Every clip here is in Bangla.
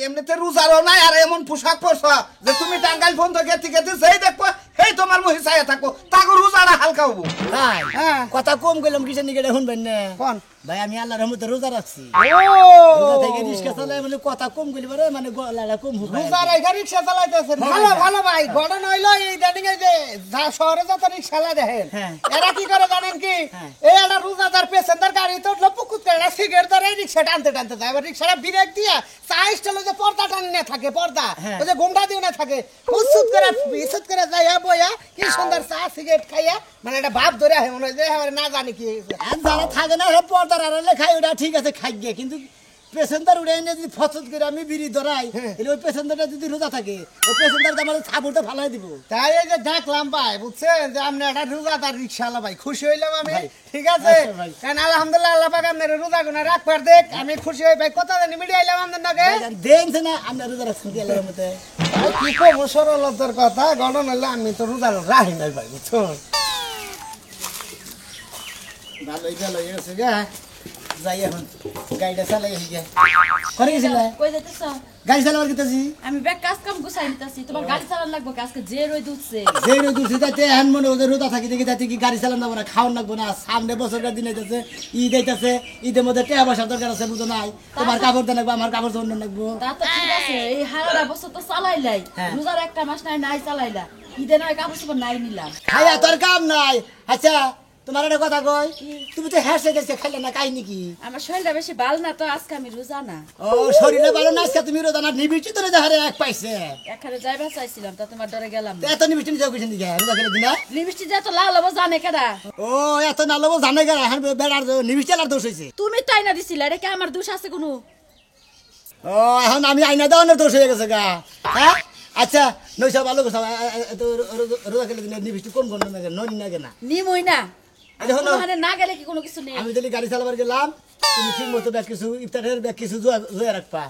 এমনিতে রোজারও নাই আর এমন পোশাক পরছ যে তুমি টাঙ্গাইল ফোন থেকে গেতে সেই দেখবো এই তোমার মহি চাইয়া থাকো তাকে রোজাটা হালকা হবো। ভাই কথা কম কইলাম কিসের নিকে শুনবেন না কোন ভাই আমি আল্লাহর রহমতে রোজা রাখছি। ও রোজা থেকে রিক্সা চালাই মানে কথা কম কইলি পারে মানে গলাটা কম হবে। রোজা রেখে রিক্সা চালাইতেছেন ভালো ভালো ভাই ঘটনা হইলো এই দাদিং এই যে শহরে যত রিক্সা চালা দেখেন এরা কি করে জানেন কি এই একটা রোজাদার পেছেন্টার গাড়ি তো লপুকুত করে সিগারেট ধরে রিক্সা টানতে টানতে যায় এবার রিক্সাটা ব্রেক দিয়া চাইস চলে যে পর্দা টানি না থাকে পর্দা ওই যে ঘুমটা দিয়ে না থাকে উৎসুত করে যায় বইয়া কি সুন্দর চা সিগারেট খাইয়া মানে একটা ভাব ধরে আসে মনে হয় যে না জানি কি যারা থাকে না পর্দার আড়ালে খাই ওটা ঠিক আছে খাই গিয়ে কিন্তু পেশেন্টার উড়ে এনে যদি ফসল করে আমি বিড়ি ধরাই তাহলে ওই পেশেন্টারটা যদি রোজা থাকে ওই পেশেন্টারটা আমার ছাবুটা ফালাই দিব। তাই এই যে দেখলাম ভাই বুঝছেন যে আপনি একটা রোজাদার রিক্সাওয়ালা ভাই খুশি হইলাম আমি ঠিক আছে কারণ আলহামদুলিল্লাহ আল্লাহ পাক আপনার রোজা গুনা রাখবার দেখ আমি খুশি হই ভাই কথা জানি মিডিয়া আইলাম আপনার নাকি দেখছে না আপনার রোজা রাখছেন কি আল্লাহর মতে কি কব সরলতার কথা গঠন হইলে আমি তো রোজা রাখি নাই ভাই বুঝছেন ভালোই গেছে গা যাই এখন গাড়িটা চালাই গিয়ে করে গেছিল কই যাইতেছ গাড়ি চালাবার গেতেছি আমি ব্যাগ কাজ কাম গুছাই নিতেছি তোমার গাড়ি চালান লাগবে আজকে যে রোদ উঠছে যে রোদ উঠছে তাতে এখন মনে ওদের রোদা থাকি দেখি তাতে কি গাড়ি চালান যাবো না খাওয়ান লাগবো না সামনে বছরকার দিন আইতেছে ঈদ আইতেছে ঈদের মধ্যে টেয়া পয়সা দরকার আছে বুঝো নাই তোমার কাপড় দেন লাগবো আমার কাপড় জন্য লাগবো তা তো ঠিক আছে এই হারাটা বছর তো চালাইলাই রোজার একটা মাস নাই চালাইলা ঈদে নয় কাপড় চোপড় নাই নিলাম খাইয়া তোর কাম নাই। আচ্ছা তোমার একটা কথা কই তুমি তো হেসে গেছে খাইলে না কাই নাকি আমার শরীরটা বেশি ভালো না তো আজকে আমি রোজা না। ও শরীরে ভালো না আজকে তুমি রোজা না নিবিষ্টি তোরে যাহারে এক পাইছে এখানে যাইবা চাইছিলাম তা তোমার ডরে গেলাম এত নিবিষ্টি যাও কিছু দিকে রোজা খেলে দিনা লিপস্টিক যা তো লাল হবো জানে কেডা ও এত না লবো জানে গা এখন বেড়ার নিবিষ্টি আর দোষ হইছে তুমি তাই না দিছিলা এটা কি আমার দোষ আছে কোনো? ও এখন আমি আইনা দেওয়ানোর দোষ হয়ে গেছে গা হ্যাঁ আচ্ছা নইসা ভালো কথা রোজা খেলে দিনে নিবিষ্টি কোন কোন না ননি না কেনা নিমই না দেখো না গেলে কি কোনো কিছু নেই আমি যদি গাড়ি চালাবার গেলাম তুমি ঠিক মতো ব্যাগ কিছু ইফতারের ব্যাগ কিছু জুয়া রাখবা।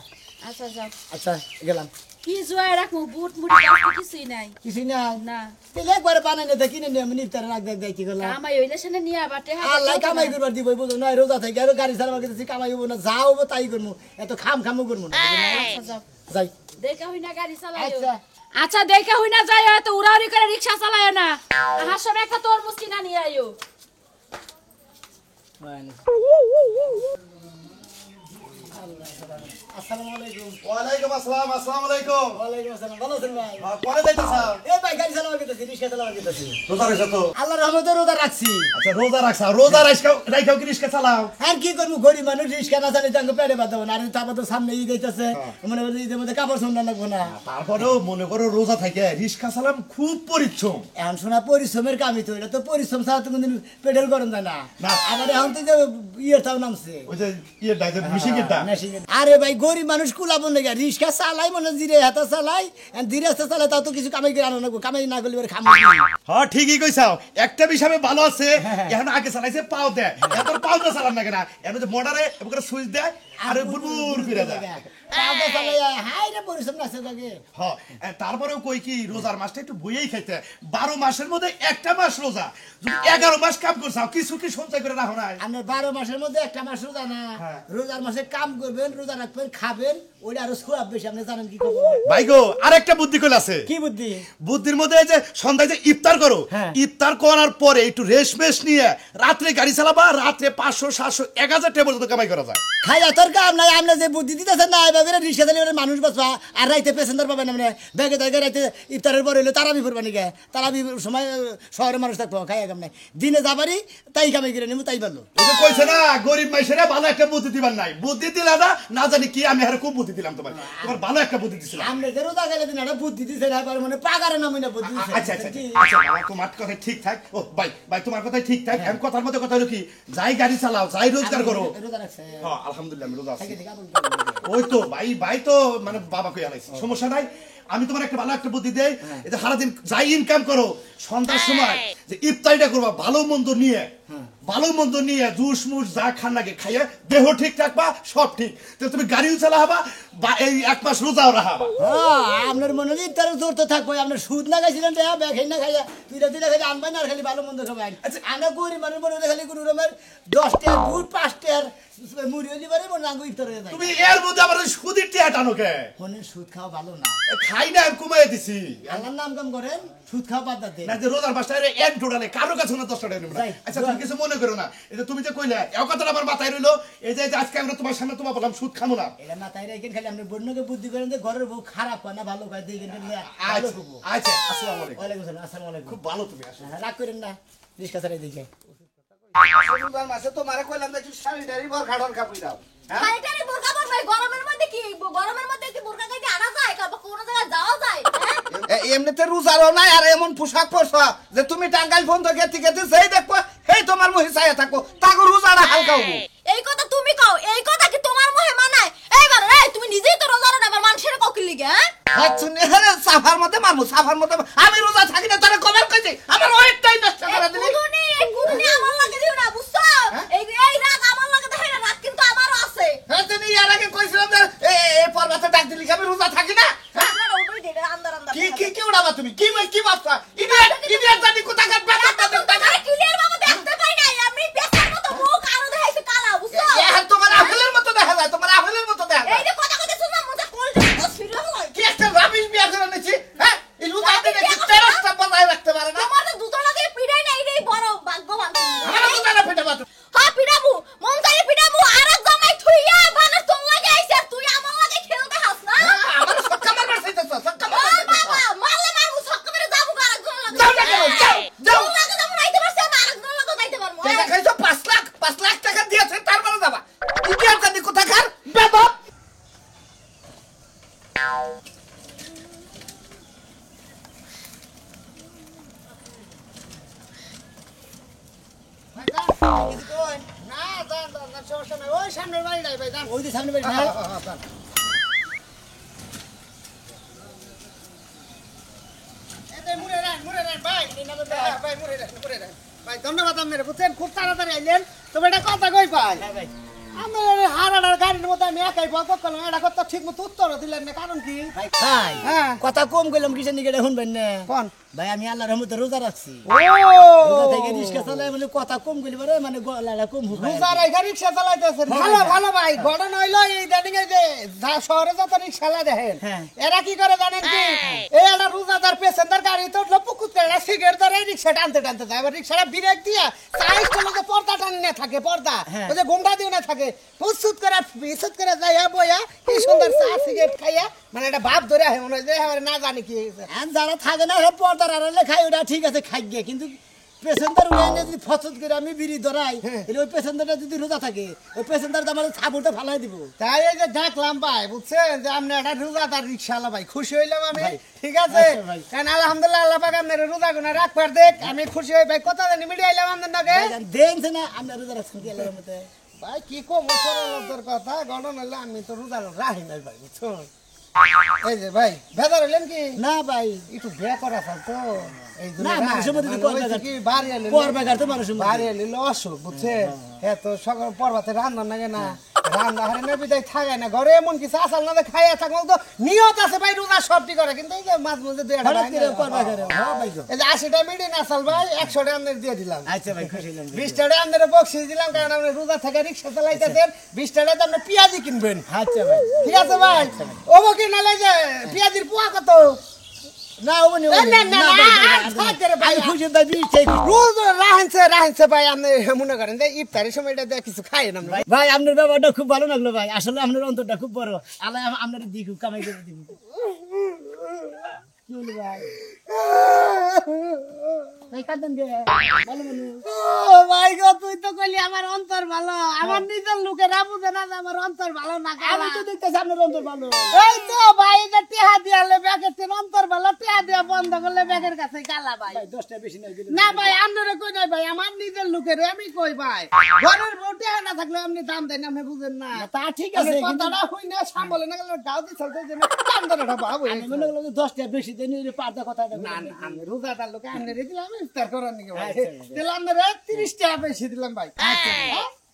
আচ্ছা যাও আচ্ছা গেলাম কি জুয়াই রাখবো বুট মুড়ি কিছুই নাই কিছুই না না তেলে একবার বানাই না কিনে নিয়ে আমি ইফতারের রাখ দেখ দেখি গেলাম কামাই হইলে সেনে নিয়ে আবার আল্লাহ কামাই করবার দিব বুঝো না রোজা থেকে আর গাড়ি চালাবার গেছি কামাই হবো না যা হবো তাই করবো এত খামও করবো না যাই দেখা হই না গাড়ি চালায় আচ্ছা আচ্ছা দেখা হই না যায় তো উড়াউড়ি করে রিকশা চালায় না হাসবে একটা তোর মুস্কি না নিয়ে আইও। আসসালামু আলাইকুম। ওয়ালাইকুম আসসালাম। আসসালামু আলাইকুম। ওয়ালাইকুম আসসালাম। ভালো আছেন ভাই? পরে যাইতেছ? এই ভাই গাড়ি চালাবার গেছি রিক্সা চালাবার গেছি। রোজা রাখছ তো? আল্লাহর রহমতে রোজা রাখছি। আচ্ছা রোজা রাখছ। রোজা রাখাও কি রিস্কা চালাও? আর কি করবো গরিব মানুষ রিক্সা না চালিয়ে তাকে পেটে বাঁধাবো না আর তারপর তো সামনে ঈদ হইতেছে মনে করি ঈদের মধ্যে কাপড় শুননা লাগবো না। তারপরেও মনে করো রোজা থাকে রিস্কা চালাম খুব পরিশ্রম। এখন শোনা পরিশ্রমের কামই তো এটা তো পরিশ্রম ছাড়া তো কোনদিন পেট্রোল গরম যায় না। আমার এখন তো যে ইয়ের তাও নামছে ওই যে ইয়েটা মিশিংয়েরটা। আরে ভাই গরিব মানুষ কুলাবো না রিক্সা চালাই মনে ধীরে হাতে চালাই ধীরে হাতে চালাই তাও তো কিছু কামাই করে আনো লাগবো কামাই না করলে খামো। হ্যাঁ ঠিকই কইছাও একটা বিষয়ে ভালো আছে এখন আগে চালাইছে পাও দেয় এখন পাও তো চালান না কেন এখন যে মোটরে এবার সুইচ দেয় আর বুরবুর ফিরে যায়। তারপরেও কই কি রোজার মাসটা একটু বইয়েই খাইতে 12 মাসের মধ্যে একটা মাস রোজা যদি 11 মাস কাম করছাও কিছু কি সঞ্চয় করে রাখো না? আপনার 12 মাসের মধ্যে একটা মাস রোজা না রোজার মাসে কাম করবেন রোজা রাখবেন খাবেন ওইটা আরো সোয়াব বেশি আপনি জানেন কি করবো ভাই গো আরেকটা বুদ্ধি কইল আছে। কি বুদ্ধি? বুদ্ধির মধ্যে যে সন্ধ্যায় যে ইফতার করো ইফতার করার পরে একটু রেস্ট নিয়ে রাত্রে গাড়ি চালাবা রাত্রে 500 700 1000 টেবল তো কামাই করা যায়। খাইয়া তোর কাম নাই আপনি যে বুদ্ধি দিতেছেন না এভাবে রিক্সা চালিয়ে মানুষ বাঁচবা আর রাইতে প্যাসেঞ্জার পাবেন আপনি ব্যাগে জায়গায় রাইতে ইফতারের পরে হইলে তারাবি ফুরবা নিকে তারাবি সময় শহরের মানুষ থাকবো খাইয়া কাম নাই দিনে যাবারই তাই কামাই করে নেবো তাই পারলো কইছে না গরিব মাইসেরা ভালো একটা বুদ্ধি দিবার নাই বুদ্ধি দিলা না জানি কি আমি আর খুব বুদ্ধি দিলাম তোমার ভালো একটা বুদ্ধি দিছিলাম। আমরা যে রোজা গেলে দিন একটা বুদ্ধি দিছে না মানে পাগারে নামই না বুদ্ধি দিছে। আচ্ছা আচ্ছা তোমার কথা ঠিক থাক ও ভাই তোমার কথা ঠিক থাক আমি কথার মধ্যে কথা হলো কি যাই গাড়ি চালাও যাই রোজগার করো রোজা রাখছে হ্যাঁ আলহামদুলিল্লাহ আমি রোজা আছি। ওই তো ভাই তো মানে বাবা কই আলাইছে সমস্যা নাই আমি তোমার একটা ভালো একটা বুদ্ধি দেই এই যে সারাদিন যাই ইনকাম করো সন্ধ্যার সময় যে ইফতারিটা করবা ভালো মন্দ নিয়ে জুস মুস যা খান লাগে খাইয়ে দেহ ঠিক রাখবা সব ঠিক তো তুমি গাড়িও চালাবা বা এই 1 মাস রোজাও রাখবা। আপনার মনে হয় ইফতারে জোর তো থাকবো আপনার সুদ না খাইছিলেন ব্যাগ না খাইয়া দুইটা খাইলে আনবেন আর খালি ভালো মন্দ খাবেন। আমরা গরিব মানুষ মনে খালি কোনো রকমের 10 টাকা বুট 5 টাকার মুড়ি হলি পারে মনে আঙ্গু ইফতার হয়ে যায় তুমি এর মধ্যে আবার ওই সুদের টিয়া টানো কে? মনে সুদ খাওয়া ভালো না খাই না কমাই দিছি। আল্লাহর নাম কাম করেন সুদ খাওয়া বাদ দাতে না যে রোজার মাসটা এক টোটালে কারো কাছে না 10 টাকা নেব না। যাই, আচ্ছা তুমি কিছু মনে করো না, এই যে তুমি যে কইলা এই কথাটা আমার মাথায় রইলো, এই যে আজকে আমরা তোমার সামনে তোমার বললাম সুদ খামো না। এটা মাথায় রেখেন খালি আপনি বন্যকে বুদ্ধি করেন যে ঘরের বউ খারাপ হয় না ভালো হয় দেখেন ভালো করবো। আচ্ছা আসসালামু আলাইকুম। ওয়ালাইকুম আসসালাম আসসালামু আলাইকুম খুব ভালো তুমি আসো। রাগ করেন না রিস্কা ছাড়াই দেখে রোজার মাসে তোমারে কইলাম যে একটু শাড়ি বোরখা টোরখা পরাও। শাড়িটারি বোরকা পরবে গরমের মধ্যে কি বোরকা গাইতে আনা যায় কোন জায়গায় যাওয়া যায় হ্যাঁ? এমনিতে রোজারও নাই আর এমন পোশাক পরছ যে তুমি টাঙ্গাইল বন্ধ গেতে গেতে সেই দেখো এই তোমার মুহি চাইয়া থাকো তাকে রোজাটা হালকা হবো। এই কথা তুমি কও এই কথা কি তোমার মুখে মানায় এইবার এই তুমি নিজেই তো রোজা রাখো মানুষের কোকিল লিগে হ্যাঁ সাফার মধ্যে মারবো সাফার মধ্যে আমি রোজা থাকি না তোরা কবার কইছি আমার ওয়েটটাই নষ্ট করে দিলি। গুদুনি আমার লাগে দিও না বুঝছো এই রাগ আমার লাগে দেখাই না রাগ কিন্তু আমারও আছে হ্যাঁ তুমি এর আগে কইছিলাম যে এই পর্বতে ডাক দিলি আমি রোজা থাকি না। আপনারা ওই দে আন্দার কি উড়াবা তুমি কি ভাবছা ইডিয়েট জানি কোথাকার বেকারটা টাকা ক্লিয়ার বাবা দেখতে পাই না আমি পেছার মতো মুখ আরো দেখাইছে কালা বুঝছো তোমার আপেলের মতো দেখা যায় তোমার আপেলের মতো দেখা যায়। এই যে কথা কথা শুনলাম মজা কোল দিয়ে ফিরলো কি একটা রাবিশ বিয়া করে নিছি হ্যাঁ এই রোজাতে দেখি তেরসটা বজায় রাখতে পারে না। তোমার তো দুটো লাগে পিড়াই না এই বড় ভাগ্যবান আমার রোজাটা ফেটে বাতো হ্যাঁ পিড়াবু মন চাই পিড়াবু আর এক জামাই থুইয়া বানাস তোর লাগে আইছে তুই আমার লাগে খেলতে হাস না আমার সক্কা মারবার চাইতেছ সক্কা ও মারবার বাবা মারলে মারবু ছক্কা মেরে যাবো আর এক জন লাগে যাও না কেন যাও যাও তোর লাগে যাবো নাইতে পারছ না আর এক জন লাগে যাইতে পারবো টাকা খাইছো 5 লাখ টাকা দিয়েছে তারপরে যাবা ইডিয়েট জানি কোথাকার বেদব। না সমস্যা নাই ওই সামনের বাড়ি নাই ভাই ওই যে সামনে বাড়ি না ভাই ধন্যবাদ আপনার বুঝছেন খুব তাড়াতাড়ি আইলেন তবে এটা কথা কই পাই ভাই আমার হারার গাড়ির মধ্যে আমি একাই বক করলাম এটা কথা ঠিক মতো উত্তর দিলেন না কারণ কি ভাই ভাই হ্যাঁ কথা কম কইলাম কিসের নিকে শুনবেন না কোন ভাই আমি আল্লাহর রহমতে রোজা রাখছি ও রোজা থেকে রিস্কা চালাই মানে কথা কম কইলি পারে মানে গলাটা কম হুকায় রোজার এই রিক্সা চালাইতেছেন ভালো ভালো ভাই ঘটনা হইলো এই দাঁড়িয়ে যে শহরে যত রিক্সালা দেখেন হ্যাঁ। এরা কি করে জানেন কি এই একটা রোজাদার পেছেন্দার গাড়ি তো লপুকুত করে সিগারেট ধরে এই রিক্সা টানতে টানতে যায় এবার রিক্সাটা ব্রেক দিয়া সাইজ করলে যে পর্দা টানি না থাকে পর্দা হ্যাঁ। ওই যে ঘুমটা দিয়ে না থাকে প্রস্তুত করে যায় বইয়া কি সুন্দর চা সিগারেট খাইয়া মানে একটা ভাব ধরে আহে মনে হয় যে এবারে না জানি কি হয়েছে আর যারা থাকে না সব পর্দার আড়ালে খাই ওটা ঠিক আছে খাই গিয়ে কিন্তু পেশেন্টার উড়াইলে যদি ফসদ করে আমি বিড়ি ধরাই তাহলে ওই পেশেন্টারটা যদি রোজা থাকে ওই পেশেন্টার আমার ছাবুটা ফালাই দিব তাই এই যে দেখলাম ভাই বুঝছেন যে আপনি একটা রোজাদার রিক্সাওয়ালা ভাই খুশি হইলাম আমি ভাই। ঠিক আছে আচ্ছা ভাই। কারণ আলহামদুলিল্লাহ আল্লাহ পাক আপনার রোজা গুনা রাখবার দেখ আমি খুশি হই ভাই কথা জানি মিডিয়া আইলাম আপনার নাকি দেখছে না আমরা রোজা রাখছি কি আল্লাহর মতে ভাই কি কম তোর কথা গঠন হইলে আমি তো রোজা রাখি নাই ভাই বুঝছো এই যে ভাই ভেজার হইলেন কি না ভাই একটু বে করা থাক তো এই না, মানুষের মধ্যে তো মানে হইছে কি বাড়ি এলে পর বেকার তো মানুষের মধ্যে। বাড়ি এলে অসুখ বুঝছেন হ্যাঁ তো সকাল পর্বাতে রান্না নাগে না রান্না হারে না বিদায় থাকে না ঘরে এমন কিছু আসাল না খাইয়া থাকবো তো নিয়ত আছে ভাই রোজা সবটি করে কিন্তু এই যে মাঝে মাঝে দুই একটা হঠাৎ করে পর ভাঙে। বেকার হ্যাঁ ভাই গো। এই যে 80টা মিডিয়ে নাসাল ভাই 100টা আপনার দিয়ে দিলাম আচ্ছা ভাই খুশি হলাম 20 টাকা আপনার বক্সিস দিলাম কারণ আপনি রোজা থেকে রিক্সা চালাইতেছেন 20 টাকা আপনি পেঁয়াজি কিনবেন আচ্ছা ভাই ঠিক আছে ভাই ও কি না লাগে পেঁয়াজির পোয়া কত না ও নি না, না, না, ভাই আর থাক রে ভাই। ভাই খুশি ভাই বিশ চাই রোজ রাহেনছে ভাই আপনি মনে করেন যে ইফতারের সময় এটা দিয়ে কিছু খাই না ভাই ভাই আপনার ব্যাপারটা খুব ভালো লাগলো ভাই আসলে আপনার অন্তরটা খুব বড় আল্লাহ আপনার দিক কামাই করে দিব কি হলো ভাই ভাই কাঁদেন কে ভালো মানুষ ও ভাই গো তুই তো কইলি আমার অন্তর ভালো আমার নিজের লোকেরা বুঝে না যে আমার অন্তর ভালো না আমি তো দেখতেছি আপনার অন্তর ভালো এই তো ভাই এটা টিহা দিয়ালে ব্যাগের তেন অন্তর ভালো টিহা দিয়া বন্ধ করলে ব্যাগের কাছে গালা ভাই ভাই 10টা বেশি নাই গেলে না ভাই আপনারা কই নাই ভাই আমার নিজের লোকের আমি কই ভাই ঘরের বউ টিহা না থাকলে আপনি দাম দেন আপনি বুঝেন না তা ঠিক আপনি আছে কিন্তু কথাটা হই না সামলে না গেলে গাও দি চলতে যে কাম ধরেটা বাবু আমি মনে করলাম যে 10টা বেশি দেন এই পার্দা কথাটা না না আমি রোজাদার লোকে আনলে দিলাম ইফতার করার নিকে ভাই আচ্ছা, আচ্ছা। দিলাম না 30 টাকা বেশি দিলাম ভাই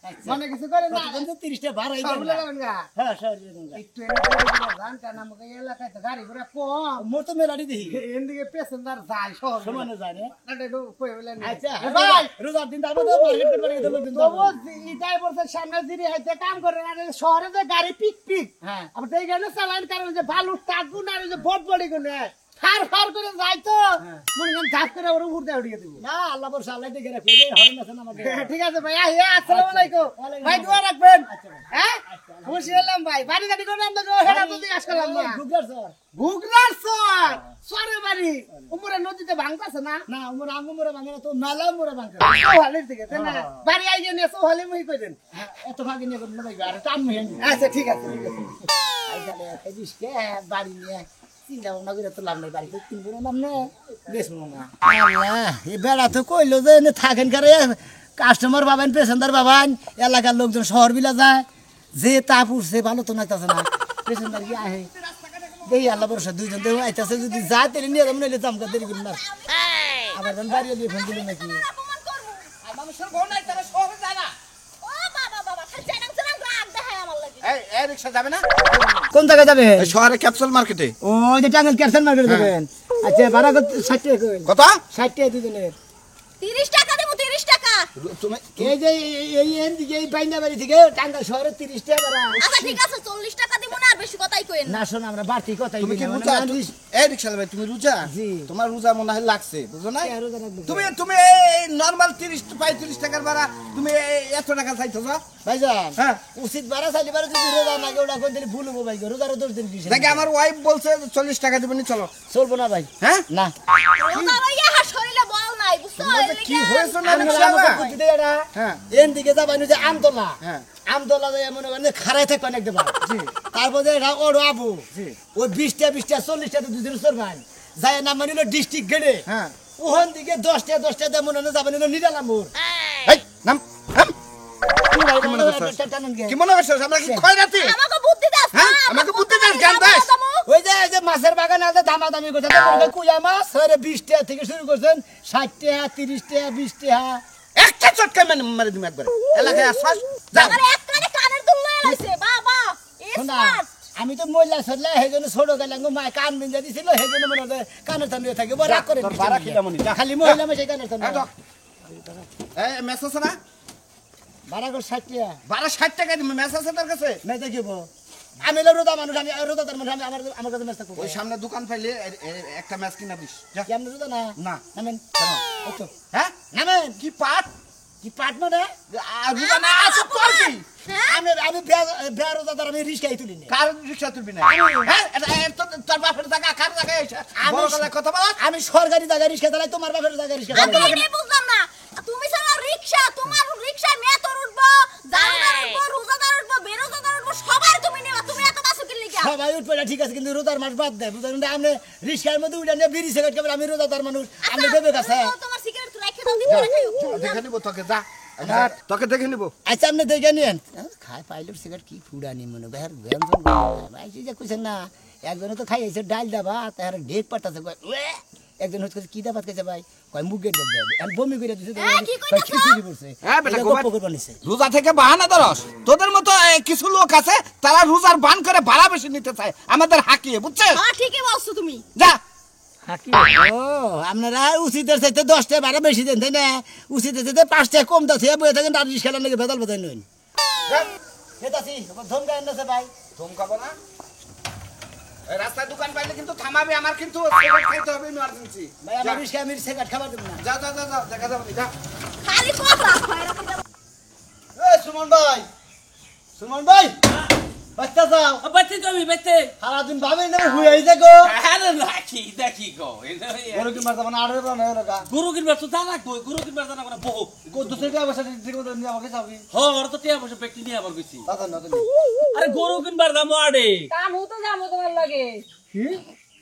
মনে কিছু করে না প্রতিদিন তো 30 টাকা ভাড়া সব বলে যাবেন গা হ্যাঁ শহরে যাবেন একটু এনে করে জান কেন আমাকে এই এলাকায় তো গাড়ি ঘোড়া কম মোর তো মেলাড়ি দেখি এদিকে প্যাসেঞ্জার যায় শহর সমানে যায় না এটা একটু কই বলেন আচ্ছা ভাই রোজার দিন তারপর তো মার্কেট করবার গেলে দিন তবু ইটাই বলছে সামনে দিদি হাইতে কাম করে না শহরে যে গাড়ি পিক পিক হ্যাঁ আবার এই গাড়ি চালান কারণ যে ভালো টাকুন আর যে বট বড়ি গুনে ফার ফার করে যাই তো মনে করেন ধাপ করে ওর উপর দিয়ে উঠিয়ে দেবো না আল্লাহ বর সাল্লাহ দেখে রাখবে এই হরেন আছে না আমাদের ঠিক আছে ভাই আসসালামু আলাইকুম ভাই দোয়া রাখবেন হ্যাঁ খুশি হলাম ভাই বাড়ি গাড়ি করে আমরা হেডা তো দিয়ে আসলাম না গুগলার স্যার ভুগলার সর সরে বাড়ি উমরে নদীতে ভাঙতাছে না না আমার আঙ্গু মোরা ভাঙে না তো মেলা মোরা ভাঙে সোহালির দিকে তাই না বাড়ি আইয়ে নিয়ে সোহালি মুই কই দেন এত ভাগে নিয়ে করতে ভাই আর টান মেহেন আচ্ছা ঠিক আছে ঠিক আছে আইসালে এদিস কে বাড়ি নিয়ে চিন্তা ভাবনা করে তো লাভ নাই বাড়িতে কিনবো না নাম না বেশমো না আল্লাহ এই বেড়া তো কইলো যে এনে থাকেন কারে কাস্টমার পাবেন পেশেন্টার পাবেন এলাকার লোকজন শহর বিলা যায় যে তাপ উঠছে ভালো তো নাইতাছে না পেশেন্টার কি আহে দেই আল্লাহ বর্ষা দুইজন দেহ আইতাছে যদি যায় তেলে নিয়ে যাবো নইলে জামকা দেরি করুন না আবার যখন বাড়িও দিয়ে ফোন দিল নাকি অপমান করবো আর মানুষের ঘর নাই তারা শহরে যায় না ও বাবা বাবা খালি চাইনাং চাইনাং রাগ দেখায় আমার লাগে এই রিকশা যাবে না কোন জায়গায় যাবে শহরে ক্যাপসুল মার্কেটে ও যে টাঙ্গাইল ক্যারসেন মার্কেট যাবেন আচ্ছা ভাড়া কত 60 টাকা কইন কত 60 টাকা দুজনের 30 টাকা দেবো 30 টাকা তুমি এই যে এই এদিকে এই বাইন্দা বাড়ি থেকে টাঙ্গাইল শহরে 30 টাকা ভাড়া আচ্ছা ঠিক আছে 40 টাকা দিব না আর বেশি কথাই কইেন না না শোন আমরা বাড়তি কথাই তুমি কি বলি না, রোজা মানে এই রিকশা ভাই তুমি রোজা জি। তোমার রোজা মনে হয় লাগছে বুঝো না আরো জানা বুঝো। তুমি নরমাল 35 টাকার ভাড়া তুমি এত টাকা চাইছো না ভাইজান হ্যাঁ। উচিত ভাড়া চাইলে পারে যদি রোজা না ওটা কোন দিন ভুল হবো ভাই রোজারও 10 দিন দিছে দেখে আমার ওয়াইফ বলছে 40 টাকা দিবেনি চলো চলবো না ভাই হ্যাঁ না রোজা লইয়া হার শরীরে বল নাই বুঝছো তোমার যে কি হয়েছে না আমরা রিকশা আমাকে ভাই? বুদ্ধি দেয় না হ্যাঁ। এন দিকে যাবানি যে আমতলা হ্যাঁ। আমতলা যায় মনে করেন খারাই থাকবে না একদম জি তারপরে এটা ওর আবু জি। ওই 20টা 40টা তো দুদিন সরবান যায় না মানিল ডিস্ট্রিক্ট গেড়ে হ্যাঁ। ওখান দিকে 10টা দেয় মনে হয় যাবেন নিরালামপুর এই নাম নাম। কি মনে করছিস? কি মনে করছিস আমরা কি খয়রাতি আমাকে বুদ্ধি দাও হ্যাঁ, আমাকে বুদ্ধি দাও, জ্ঞান দাও। ওই যে মাছের বাগান আছে দামাদামি করছে কুয়া মাছ 20 টাকা থেকে শুরু করছেন 60 টাকা 30 টাকা 20 টাকা একটা চটকা মারে তুমি একবার এলাকায় আসছাস যা আমার এক কানে কানের দুল লয়ে আইছে বাবা শোনা, স্মার্ট আমি তো মহিলা সরলে সেজন্য ছোট গেলাম মা কান বিন্দা দিছিল সেজন্য মনে হয় কানের টান দিয়ে থাকে রাগ করে তোর বাড়া খিলাম নি, যা। খালি মহিলা মেশে কানের টান এই তো। এই মেস আছে না ভাড়া করে 60 টাকা বারা 60 টাকা দিবি মেস আছে তোর কাছে নাই দেখিব আমি হলো রোদা মানুষ আমি রোদাদার মানুষ আমি আমার কাছে মেসটা করবো ওই সামনে দোকান পাইলে একটা ম্যাচ কিনা দিস যা। কেমন রোদা না না। নামেন ওই তো হ্যাঁ নামেন কি পাট কি পাট মানে আর রোজা না আছে তোর কি আমি বেয়া রোদাদার আমি রিস্কাই তুলি না কার রিকশা তুলবি না হ্যাঁ তোর বাপের জায়গা কার জায়গা এসে বড় গলায় কথা বল আমি সরকারি জায়গায় রিস্কা চালাই তোমার বাপের জায়গায় রিস্কা আমি চালাই এটাই বুঝলাম না তুমি চালাও রিকশা তোমার রিকশা মেতর উঠবো দারুদার উঠবো রোজাদার উঠবো বেরোজাদার উঠবো সবার তুমি নেবা তুমি এত বাসু কি লিগা সবাই উঠবে না ঠিক আছে কিন্তু রোজার মাস বাদ দেয় বুঝলেন না আপনি রিস্কার মধ্যে উঠে নিয়ে বিড়ি সিগারেট খাবেন আমি রোজাদার মানুষ আপনি দেবে কাছে তোমার সিগারেট রাখে দাও দিতে রাখাইও দেখে নিব তোকে যা তোকে দেখে নিব আচ্ছা আপনি দেখে নিন খাই পাইলট সিগারেট কি ফুড়ানি মনে বের ব্যঞ্জন ভাই যে কইছেন না একজনে তো খাই এসে ডাল দাবা তার ঢেক পাঠাছে একজন হচ্ছে কি দাবাত খাইছে ভাই কয় মুগে ডেক দেবে আর বমি করে দিছে কি কইতাছ? খিচুড়ি পড়ছে হ্যাঁ, বেটা, এটা গোবার। গপ্প করবা নিছে রোজা থেকে বাহানা ধরস তোদের মতো কিছু লোক আছে তারা রোজার বান করে ভাড়া বেশি নিতে চায় আমাদের হাকিয়ে বুঝছিস হ্যাঁ ঠিকই বলছো তুমি যা ও আপনারা উচিতের চাইতে 10 টাকা ভাড়া বেশি দেন তাই না উচিতের চাইতে 5 টাকা কম দাও থেকে বয়ে থাকেন আর রিস্কা লাগে বেদাল বেদাল নইন এটাছি ধমকা এনেছে ভাই ধমকাবো না এই রাস্তায় দোকান পাইলে কিন্তু থামাবে আমার কিন্তু সিগারেট খাইতে হবে ইমার্জেন্সি ভাই আমার রিস্কা আমি সিগারেট খাবার দেব না যা যা যা যা দেখা যাবে না, যা খালি কথা হয় এরকম এই সুমন ভাই সুমন ভাই বাচ্চা যাও বাচ্চা তুমি বাচ্চা সারাদিন ভাবে না হুই দেখো আরে রাখি দেখি গো বড় কি মারতে মানে আড়ে না এলাকা গুরু কিনবার তো জানা কই গুরু কিনবার জানা কোন বহু কো দুসরি অবস্থা ঠিক মতো নিয়ে আমাকে যাবি হ ওর তো টিয়া বসে ব্যক্তি নিয়ে আবার কইছি দাদা না আরে গরু কিনবার দাম আড়ে কাম তো যাবো তোমার লাগে কি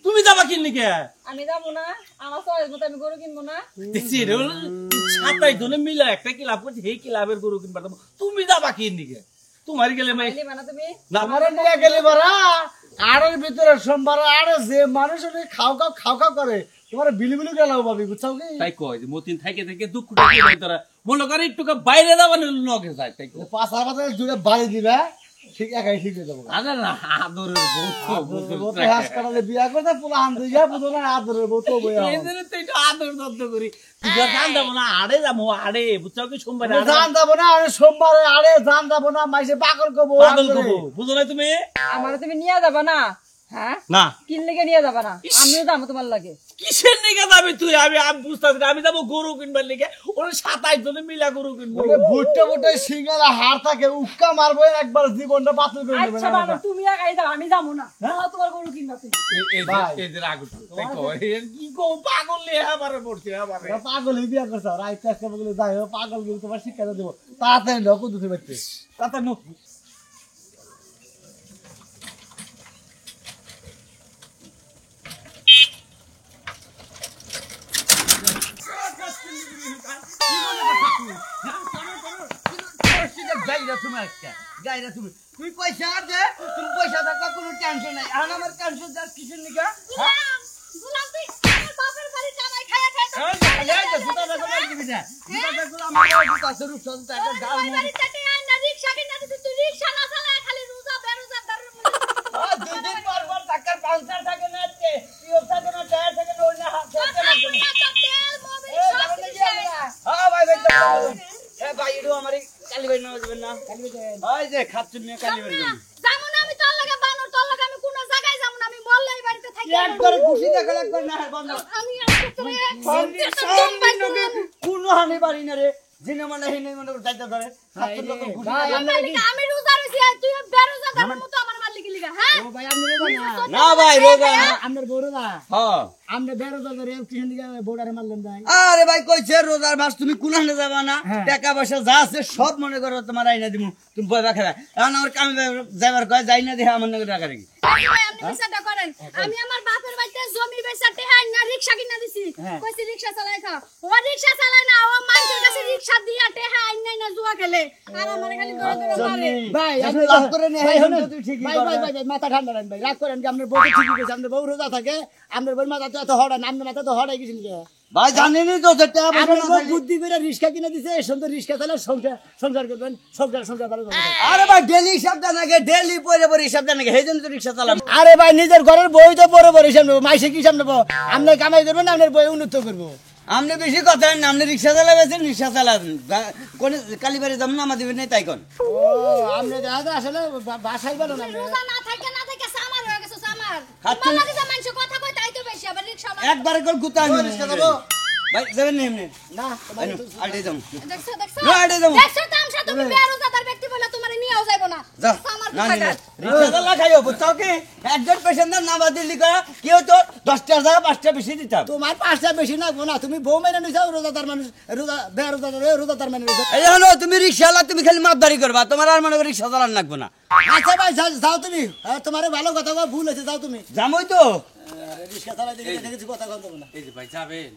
তুমি যাবা কিননি কে আমি যাবো না আমার চয়েস মতো আমি গরু কিনবো না দেখছি রে ছাতাই ধরে মিলা একটা কি লাভ করছি এই কি লাভের গরু কিনবার দাম তুমি যাবা কিননি কে তোমার গেলে মাই খাইলি মানে তুমি না আমারে নিয়ে গেলি বারা আড়ের ভিতরে সোমবার আড়ে যে মানুষ খাও খাও করে তোমার বিলিবিলি গেলাও ভাবি বুঝছাও কি তাই কয় যে মতিন থেকে থেকে দুঃখ টাকি ভাই তোরা মনে করে একটু বাইরে যাবার নগে যায় তাই কয় পাঁচার পাতা জুড়ে বাড়ি দিবা ঠিক একাই ঠিক হয়ে যাবো আরে না আদরের বউ তো হাস কাটালে বিয়া করতে পোলা আন দিয়া বুঝো না আদরের বউ তো বই এই জন্য তো একটু আদর যত্ন করি তুই জান যাবো না আড়ে যাবো আড়ে বুঝছো কি সোমবার জান যাবো না আরে সোমবারে আরে জান যাবো না মাইসে পাগল কবো পাগল কবো বুঝো না তুমি আমার তুমি নিয়ে যাবা না হ্যাঁ না কিন লেগে নিয়ে যাবা না আমিও যাবো তোমার লাগে কিসের নিকে যাবি তুই আমি বুঝতেছি না আমি যাবো গরু কিনবার লিগে ওরা 27 জনে মিলা গরু কিনবো ভুট্টে ভুট্টে সিঙ্গারা হার থাকে উক্কা মারবো একবার জীবনটা বাতিল করে দেবে আচ্ছা বাবা তুমি একাই যাও আমি যাবো না তোমার গরু কিনবা তুমি এই যে রাগ উঠলো তাই কয় কি কো পাগল লে আমারে পড়ছে আমারে পাগল বিয়া করছো রাইতে আজকে বলে যাই পাগল গিয়ে তোমার শিক্ষা দেবো তাড়াতাড়ি লোক দুধে পাচ্ছে তাতে নো তুই পয়সা দে তুমি পয়সা থাকা কোনো টেনশন নাই আর আমার টেনশন যাস কিসের নিকা গুলাম তুই আমার বাপের বাড়ি জামাই খায়া বাড়িতে আয় না রিকশা কিনা দিছি তুই রিকশা না চালায় খালি রোজা বেরোজা দারুর দুদিন পর পর টাকার পাঞ্চার থাকে না আজকে পিও থাকে না টায়ার থাকে না ওই না হাত থাকে না তেল মোবিল সব কিছু হ্যাঁ ভাই ভাই এ ভাই এডো আমারে কালি ভাই না যাবেন না ওই যে খাচ্ছুন নিয়ে কালি ভাই যাবো না আমি তোর লাগে বানর তোর লাগে আমি কোন জায়গায় যাবো না আমি বললেই বাড়িতে থাকি একবার খুশি দেখা লাগবে না বন্ধ আমি আজকে তোরে কোন হানি বাড়ি না রে জিনে মানে হেনে মনে করে যাইতে ধরে খাচ্ছুন লোক খুশি আমি রোজা রইছি তুই বেরোজা দারুর মতো আমার মালিক লিগা হ্যাঁ ভাই আপনি রোজা না না ভাই রোজা আপনার বড় না হ্যাঁ আপনি বেরোজা করে কিসের দিকে বোর্ডারে মারলেন ভাই আরে ভাই কইছে রোজার মাস তুমি কোনখানে যাবা না টাকা পয়সা যা আছে সব মনে করো তোমার আইনা দিমু তুমি বইবা খাবা এখন আমার কামে যাইবার কয় যাই না দেখে আমার নাকি টাকা রাখি আমি আমার বাপের বাড়িতে জমি বেচা টেহা না রিকশা কিনা দিছি কইছি রিকশা চালাই খা ও রিকশা চালায় না ও মানুষের কাছে রিকশা দিয়া টেহা আইনা না জুয়া খেলে আর আমার খালি দৌড় দৌড় মারে ভাই আপনি লাভ করে নিয়ে ভাই এখন শুনুন, তুই ঠিকই ভাই কর। ভাই ভাই ভাই, মাথা ঠান্ডা রাখেন ভাই রাগ করেন কি আপনার বউ তো ঠিকই কইছে আপনার বউ রোজা থাকে আপনার বউর মাথা তো এত হড়া না আপনার মাথা তো হড়াই গেছিল কি ভাই জানেনই তো যে টাকা পয়সা আপনার না বউ থাকলে- বুদ্ধি করে রিক্সা কিনে দিছে সুন্দর রিক্সা চালা সংসার করবেন সংসার ভালো করবেন। আরে ভাই ডেলি হিসাব দেন আগে ডেলি পরে পরে হিসাব দেন আগে হেজন তো রিকশা চালাম আরে ভাই নিজের ঘরের বই তো বড় বড় হিসাব নেবো মাইসে কি হিসাব নেবো আপনি কামাই করবেন না আপনার বই উন্নত করবো আপনি বেশি কথা না আপনি রিকশা চালাবেন রিকশা চালাবেন কোন কালীবাড়ি যাম না আমাদের নেই তাই কোন ও আপনি দেখা যায় আসলে বাসাই ভালো না আপনি। রোজা না থাকে সামার হয়ে গেছে সামার খাচ্ছেন? তোমার লাগে যে মানুষ কথা কয় তাই তো বেশি আবার রিকশা একবারে কোন গুতা আমি রিকশা যাবো ভাই যাবেন না এমনি না আইনো আইডে যাম দেখছো না, আইডে যাবো। দেখছো তামসা তুমি বেরোজাদার ব্যক্তি বলে তোমারে নিয়েও যাইবো না যা সামার না কোথাকার। রিকশা চালা খাইও বুঝছো কি একজন পেশেন্টার নাম দিল্লি করা কি হতো 10টার জায়গা 5টা বেশি দিতাম তোমার পাঁচটা বেশি না না তুমি বউ মেনে নিছাও রোজাদার মানুষ রোজাদার মানে এই হলো তুমি রিকশাওয়ালা তুমি খালি মাপদারি করবা তোমার আর মনে করি রিকশা চালান লাগবে না আচ্ছা ভাই যাও তুমি তোমার ভালো কথা কও, ভুল হয়েছে যাও তুমি জামই তো রিক্সা চালাই দেখেছি কথা কম দেবো না এই যে ভাই যাবেন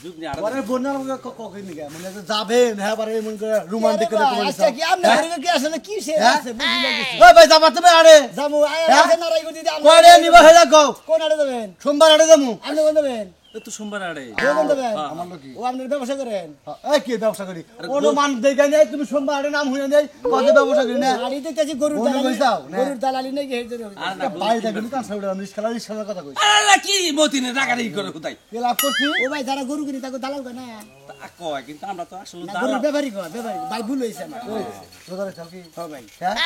যুগ নিয়ে আরো পরে বন্যার কখন নিকে মানে যাবেন হ্যাঁ পারে মন করে রোমান্টিক করে তোমার আচ্ছা কি আপনি ঘরে কি আসলে কি সে আছে বুঝি লাগছে ওই ভাই যাবা তুমি আরে যামু আয় নারাই গদি দি কয়রে নিবা হেলা কও কোন আড়ে যাবেন সোমবার আরে যামু আপনি কোন যাবেন তো সোমবার আড়ে কোন যাবেন আমার লোক কি ও আপনি ব্যবসা করেন এই কি ব্যবসা করি অনুমান দেখে নেই তুমি সোমবার নাম হয়ে নেই কত ব্যবসা করি না গাড়ি দেখতেছি গরুর বন্ধ করে দাও, না। গরুর দালালি নেই হের জন্য আর না ভাই দেখেন কান সাইড আমি রিস্কার কথা কই আরে কি মতিনে টাকারি করে কোথায় কি লাভ করছি ও ভাই যারা গরু কিনি তাকে দালাল করে না কয় কিন্তু আমরা তো আসলে না, গরুর ব্যাপারই কয় ব্যাপারী ভাই ভুল হয়েছে আমার রোজারে চাল কি হ্যাঁ ভাই হ্যাঁ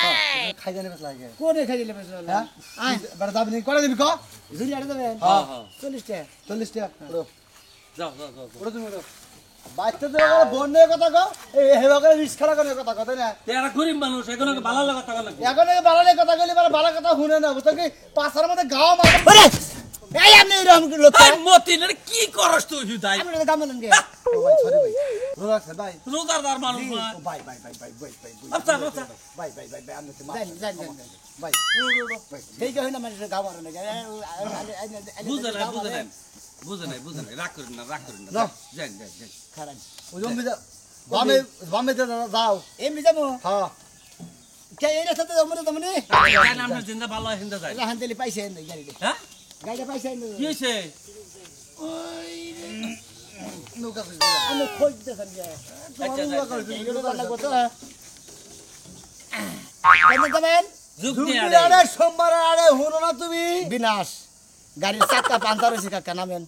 খাই জানি বেশ লাগে কোনে খাই দিলে বেশ হ্যাঁ আয় বেটা যাবি নি করে দিবি ক জুরি আড়ে যাবেন হ্যাঁ হ্যাঁ 40 টাকা 40 টাকা ওড়ো যাও যাও যাও ওড়ো তুমি ওড়ো বাইতে তো বন্যে কথা কও এই হেবা করে রিস্কার করে কথা কত না তেরা গরিব মানুষ এখন ভালো লাগা টাকা লাগবে এখন এই বালালে কথা কইলি বালা কথা শুনে না বুঝছো কি পাছার মধ্যে গাও মার ওরে এই আপনি এরকম লোক এই মতিনের কি করস তুই হুদাই আপনি কাম বলেন কে ও ভাই সরি ভাই রোজা আছে ভাই রোজাদার মানুষ না ও ভাই ভাই ভাই ভাই ভাই ভাই আচ্ছা আচ্ছা ভাই ভাই ভাই ভাই আমি তো যাই যাই ভাই সেই কই না মানে গাও মারে না বুঝে নাই বুঝে নাই রাগ করেন না যান খারাপ ওই জম্বি যা বামে বামে যাও এমনি যাবো হ্যাঁ কে এই রাস্তাতে যাবো না তুমি আপনার জিন্দা ভালো হিন্দা যায় রাহান তেলি পাইছেন গাড়িতে হ্যাঁ গাড়িটা পাইছেন কি হয়েছে আমি খোঁজ দিতেছেন কে এইগুলো তো লাগবো তো যাবেন যুগ তুমি নিয়ে আরে। আরে সোমবার আরে হলো না তুমি বিনাশ গাড়ির চাক্কা পাঞ্চার হয়েছে কাকা নামেন